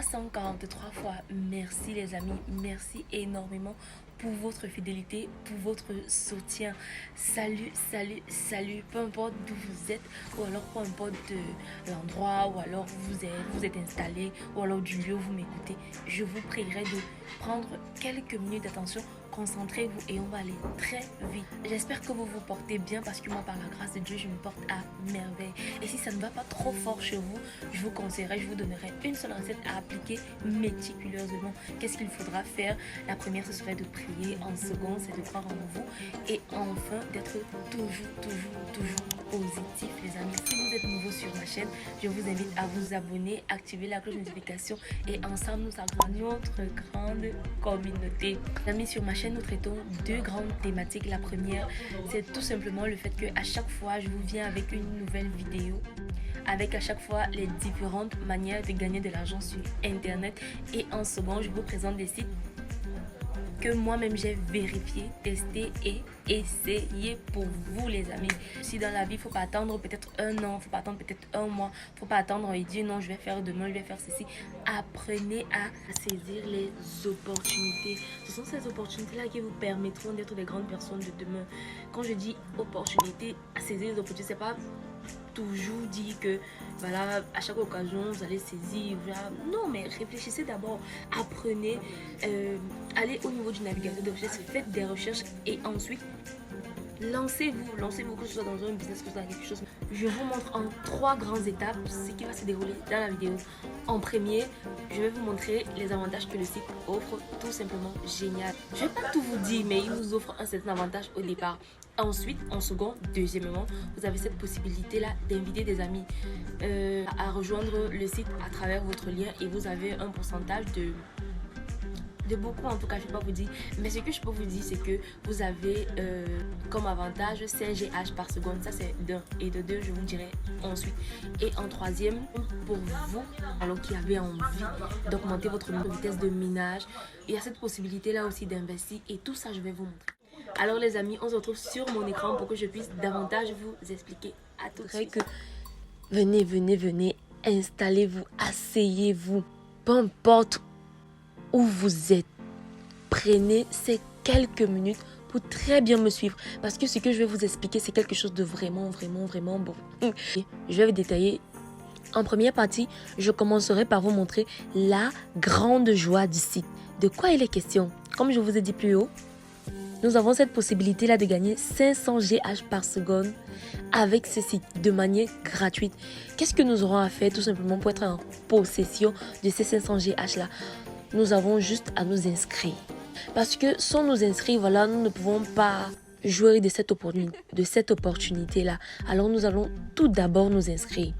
343 fois. Merci les amis, merci énormément pour votre fidélité, pour votre soutien. Salut, salut, salut, peu importe d'où vous êtes, ou alors peu importe l'endroit, ou alors vous êtes installé, ou alors du lieu où vous m'écoutez. Je vous prierai de prendre quelques minutes d'attention. Concentrez-vous et on va aller très vite. J'espère que vous vous portez bien parce que moi, par la grâce de Dieu, je me porte à merveille. Et si ça ne va pas trop fort chez vous, je vous conseillerais, je vous donnerai une seule recette à appliquer méticuleusement. Qu'est-ce qu'il faudra faire? La première, ce serait de prier. En second, c'est de croire en vous. Et enfin, d'être toujours positif, les amis. Si vous êtes nouveau sur ma chaîne, je vous invite à vous abonner, activer la cloche de notification et ensemble, nous agrandissons notre grande communauté. Les amis, sur ma chaîne, nous traitons deux grandes thématiques. La première, c'est tout simplement le fait que à chaque fois, je vous viens avec une nouvelle vidéo, avec à chaque fois les différentes manières de gagner de l'argent sur internet. Et en second, je vous présente des sites que moi-même j'ai vérifié, testé et essayé pour vous les amis. Si dans la vie, il ne faut pas attendre peut-être un an, il ne faut pas attendre peut-être un mois, il ne faut pas attendre et dire non, je vais faire demain, je vais faire ceci. Apprenez à saisir les opportunités. Ce sont ces opportunités-là qui vous permettront d'être des grandes personnes de demain. Quand je dis opportunités, à saisir les opportunités, c'est pas toujours dire que voilà, à chaque occasion vous allez saisir, voilà. Non, mais réfléchissez d'abord, apprenez, allez au niveau du navigateur de recherche, faites des recherches et ensuite lancez-vous, que ce soit dans un business, que ce soit dans quelque chose. Je vous montre en 3 grandes étapes ce qui va se dérouler dans la vidéo. En premier, je vais vous montrer les avantages que le site offre, tout simplement génial. Je vais pas tout vous dire, mais il nous offre un certain avantage au départ. Ensuite, en second, deuxièmement, vous avez cette possibilité-là d'inviter des amis à rejoindre le site à travers votre lien et vous avez un pourcentage de beaucoup, en tout cas je ne peux pas vous dire, mais ce que je peux vous dire c'est que vous avez comme avantage 5 GH par seconde. Ça c'est d'un, et de deux je vous dirai ensuite. Et en troisième, pour vous alors qui avez envie d'augmenter votre vitesse de minage, il y a cette possibilité là aussi d'investir et tout ça je vais vous montrer. Alors les amis, on se retrouve sur mon écran pour que je puisse davantage vous expliquer à tout de suite. Venez, installez-vous, asseyez-vous, peu importe où vous êtes, prenez ces quelques minutes pour très bien me suivre parce que ce que je vais vous expliquer c'est quelque chose de vraiment bon. Je vais vous détailler. En première partie, je commencerai par vous montrer la grande joie du site. De quoi il est question? Comme je vous ai dit plus haut, nous avons cette possibilité là de gagner 500 GH par seconde avec ce site de manière gratuite. Qu'est-ce que nous aurons à faire tout simplement pour être en possession de ces 500 GH là? Nous avons juste à nous inscrire. Parce que sans nous inscrire, voilà, nous ne pouvons pas jouer de cette opportunité-là. Alors nous allons tout d'abord nous inscrire.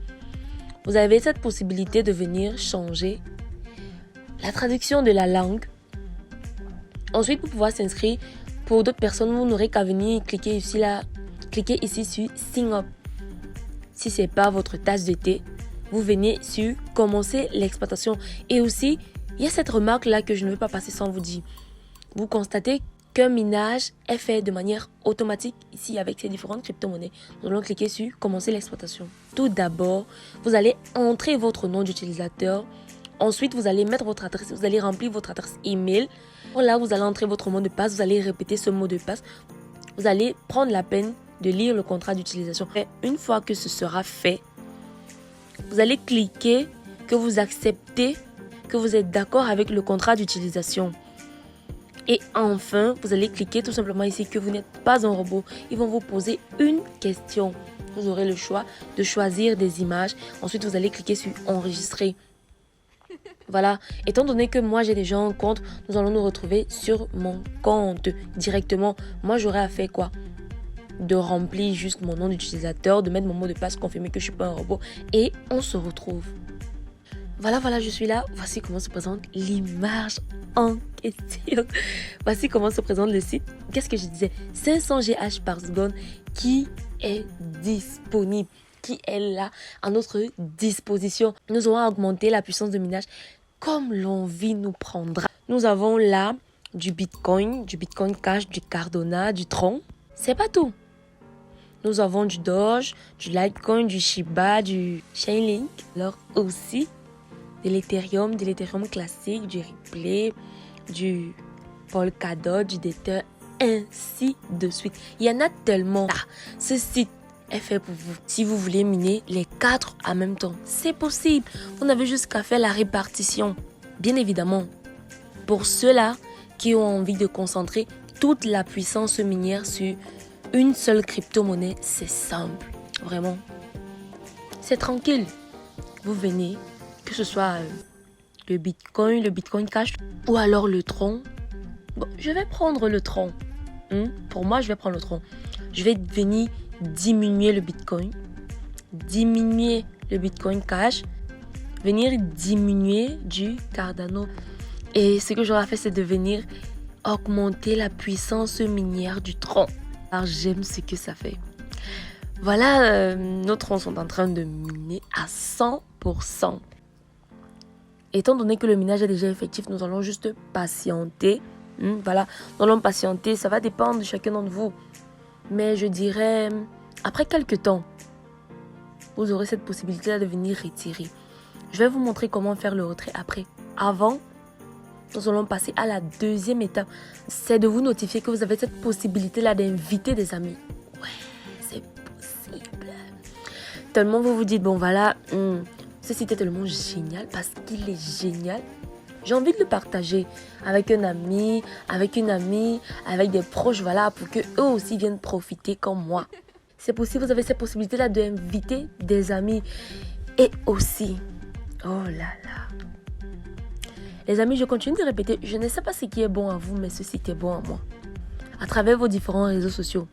Vous avez cette possibilité de venir changer la traduction de la langue. Ensuite, pour pouvoir s'inscrire, pour d'autres personnes, vous n'aurez qu'à venir cliquer ici, cliquez ici sur Sign Up. Si ce n'est pas votre tasse de thé, vous venez sur Commencer l'exploitation. Et aussi, il y a cette remarque-là que je ne veux pas passer sans vous dire. Vous constatez qu'un minage est fait de manière automatique ici avec ces différentes crypto-monnaies. Nous allons cliquer sur Commencer l'exploitation. Tout d'abord, vous allez entrer votre nom d'utilisateur. Ensuite, vous allez mettre votre adresse, vous allez remplir votre adresse email. Là, vous allez entrer votre mot de passe, vous allez répéter ce mot de passe. Vous allez prendre la peine de lire le contrat d'utilisation. Une fois que ce sera fait, vous allez cliquer que vous acceptez, que vous êtes d'accord avec le contrat d'utilisation. Et enfin, vous allez cliquer tout simplement ici que vous n'êtes pas un robot. Ils vont vous poser une question. Vous aurez le choix de choisir des images. Ensuite, vous allez cliquer sur Enregistrer. Voilà, étant donné que moi j'ai déjà un compte, nous allons nous retrouver sur mon compte directement. Moi j'aurai à faire quoi? De remplir juste mon nom d'utilisateur, de mettre mon mot de passe, confirmer que je ne suis pas un robot et on se retrouve. Voilà, je suis là. Voici comment se présente l'image en question. Voici comment se présente le site. Qu'est-ce que je disais? 500 GH par seconde qui est disponible, qui est là à notre disposition. Nous allons augmenter la puissance de minage comme l'envie nous prendra. Nous avons là du Bitcoin Cash, du Cardano, du Tron. C'est pas tout. Nous avons du Doge, du Litecoin, du Shiba, du Chainlink. Alors aussi, de l'Ethereum classique, du Replay, du Polkadot, du Tether, ainsi de suite. Il y en a tellement. Ce site est fait pour vous. Si vous voulez miner les 4 en même temps, c'est possible. Vous n'avez juste qu'à faire la répartition. Bien évidemment, pour ceux-là qui ont envie de concentrer toute la puissance minière sur une seule crypto-monnaie, c'est simple. Vraiment, c'est tranquille. Vous venez, que ce soit le Bitcoin Cash ou alors le Tron. Bon, je vais prendre le Tron. Pour moi, je vais prendre le Tron. Je vais venir diminuer le Bitcoin, diminuer le Bitcoin Cash, venir diminuer du Cardano. Et ce que j'aurais fait, c'est de venir augmenter la puissance minière du Tron. Alors, j'aime ce que ça fait. Voilà, nos Trons sont en train de miner à 100%. Étant donné que le minage est déjà effectif, nous allons juste patienter. Voilà, nous allons patienter. Ça va dépendre de chacun d'entre vous. Mais je dirais, après quelques temps, vous aurez cette possibilité de venir retirer. Je vais vous montrer comment faire le retrait après. Avant, nous allons passer à la deuxième étape. C'est de vous notifier que vous avez cette possibilité-là d'inviter des amis. Ouais, c'est possible. Tellement vous vous dites, bon voilà, ce site est tellement génial parce qu'il est génial. J'ai envie de le partager avec un ami, avec une amie, avec des proches, voilà, pour qu'eux aussi viennent profiter comme moi. C'est possible, vous avez cette possibilité-là d'inviter des amis. Et aussi, oh là là. Les amis, je continue de répéter, je ne sais pas ce qui est bon à vous, mais ceci est bon à moi. À travers vos différents réseaux sociaux.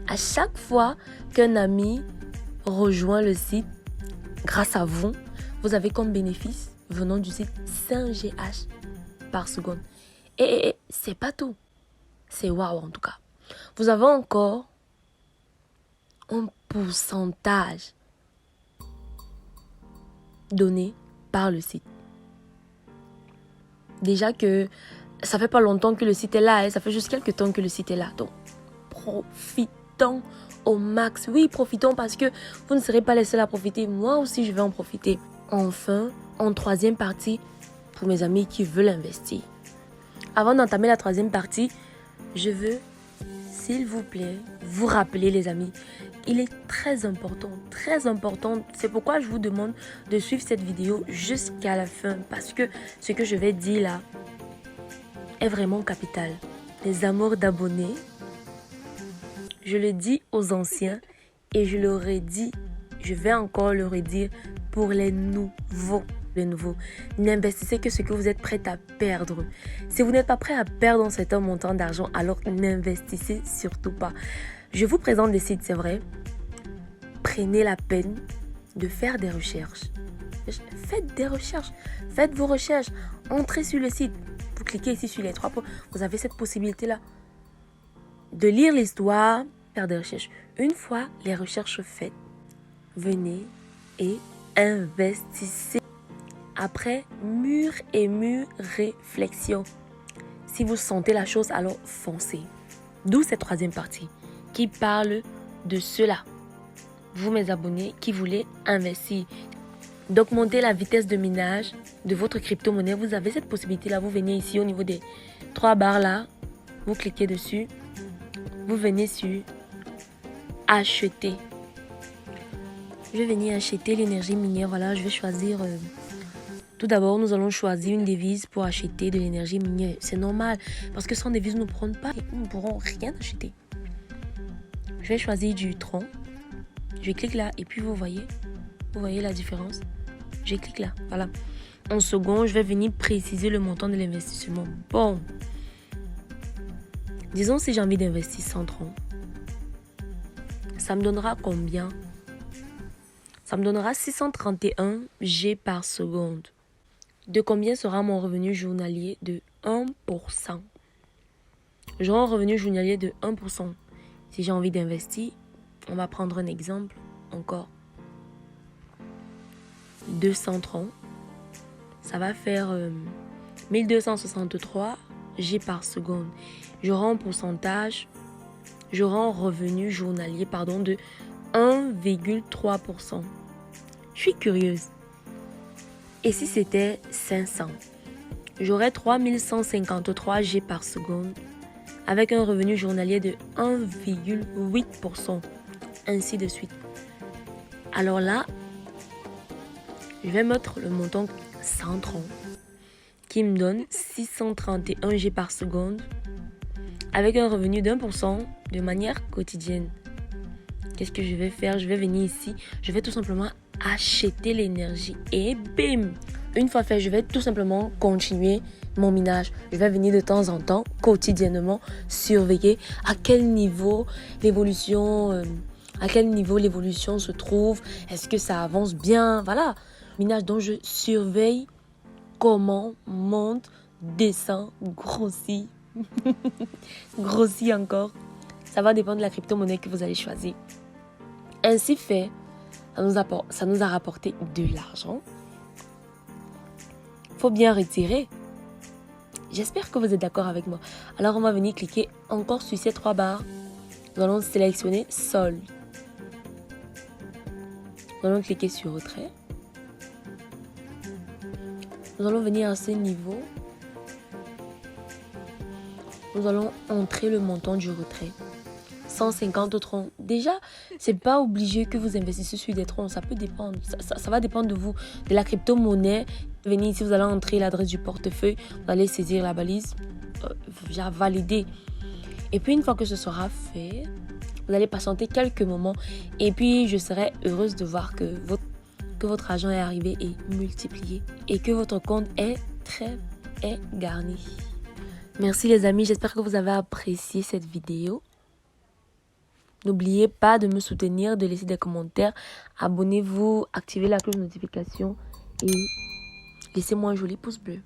À chaque fois qu'un ami rejoint le site, grâce à vous, vous avez comme bénéfice venant du site 5 GH par seconde. Et c'est pas tout. C'est waouh en tout cas. Vous avez encore un pourcentage donné par le site. Déjà que ça fait pas longtemps que le site est là, ça fait juste quelques temps que le site est là. Donc, profitons au max. Oui, profitons parce que vous ne serez pas les seuls à profiter. Moi aussi, je vais en profiter. Enfin, en troisième partie, pour mes amis qui veulent investir. Avant d'entamer la troisième partie, je veux, s'il vous plaît, vous rappeler les amis, il est très important, c'est pourquoi je vous demande de suivre cette vidéo jusqu'à la fin, parce que ce que je vais dire là est vraiment capital. Les amours d'abonnés, je le dis aux anciens et je le redis, je vais encore le redire pour les nouveaux. N'investissez que ce que vous êtes prêt à perdre. Si vous n'êtes pas prêt à perdre un certain montant d'argent, alors n'investissez surtout pas. Je vous présente des sites, c'est vrai. Prenez la peine de faire des recherches. Faites des recherches. Faites vos recherches. Entrez sur le site. Vous cliquez ici sur les 3 points. Vous avez cette possibilité-là de lire l'histoire, faire des recherches. Une fois les recherches faites, venez et investissez. Après mûre réflexion, si vous sentez la chose, alors foncez. D'où cette troisième partie qui parle de cela. Vous, mes abonnés, qui voulez investir, d'augmenter la vitesse de minage de votre crypto-monnaie, vous avez cette possibilité-là. Vous venez ici au niveau des 3 barres là, vous cliquez dessus, vous venez sur acheter. Je vais venir acheter l'énergie minière. Voilà, je vais choisir... Tout d'abord, nous allons choisir une devise pour acheter de l'énergie minière. C'est normal, parce que sans devise, nous ne pourrons pas, nous ne pourrons rien acheter. Je vais choisir du Tron. Je clique là et puis vous voyez la différence. Je clique là, voilà. En second, je vais venir préciser le montant de l'investissement. Bon. Disons si j'ai envie d'investir 100 Tron. Ça me donnera combien? Ça me donnera 631 G par seconde. De combien sera mon revenu journalier? De 1%. J'aurai un revenu journalier de 1%. Si j'ai envie d'investir, on va prendre un exemple encore. 200 Tron. Ça va faire 1263 G par seconde. J'aurai un pourcentage, j'aurai un revenu journalier de 1,3%. Je suis curieuse. Et si c'était 500? J'aurais 3153 G par seconde avec un revenu journalier de 1,8%, ainsi de suite. Alors là, je vais mettre le montant 130 qui me donne 631 G par seconde avec un revenu d'1% de manière quotidienne. Qu'est-ce que je vais faire? Je vais venir ici, je vais tout simplement acheter l'énergie et bim! Une fois fait, je vais tout simplement continuer mon minage. Je vais venir de temps en temps, quotidiennement, surveiller à quel niveau l'évolution se trouve. Est-ce que ça avance bien? Voilà. Minage dont je surveille comment monte, descend, grossit. Grossit encore. Ça va dépendre de la crypto-monnaie que vous allez choisir. Ainsi fait, ça nous a rapporté de l'argent. Faut bien retirer. J'espère que vous êtes d'accord avec moi. Alors, on va venir cliquer encore sur ces 3 barres. Nous allons sélectionner solde. Nous allons cliquer sur retrait. Nous allons venir à ce niveau. Nous allons entrer le montant du retrait. 150 troncs. Déjà, c'est pas obligé que vous investissez sur des troncs. Ça peut dépendre. Ça va dépendre de vous, de la crypto-monnaie. Venez ici, vous allez entrer l'adresse du portefeuille. Vous allez saisir la balise. Valider. Et puis, une fois que ce sera fait, vous allez patienter quelques moments. Et puis, je serai heureuse de voir que votre argent est arrivé et multiplié. Et que votre compte est garni. Merci les amis. J'espère que vous avez apprécié cette vidéo. N'oubliez pas de me soutenir, de laisser des commentaires. Abonnez-vous, activez la cloche de notification et laissez-moi un joli pouce bleu.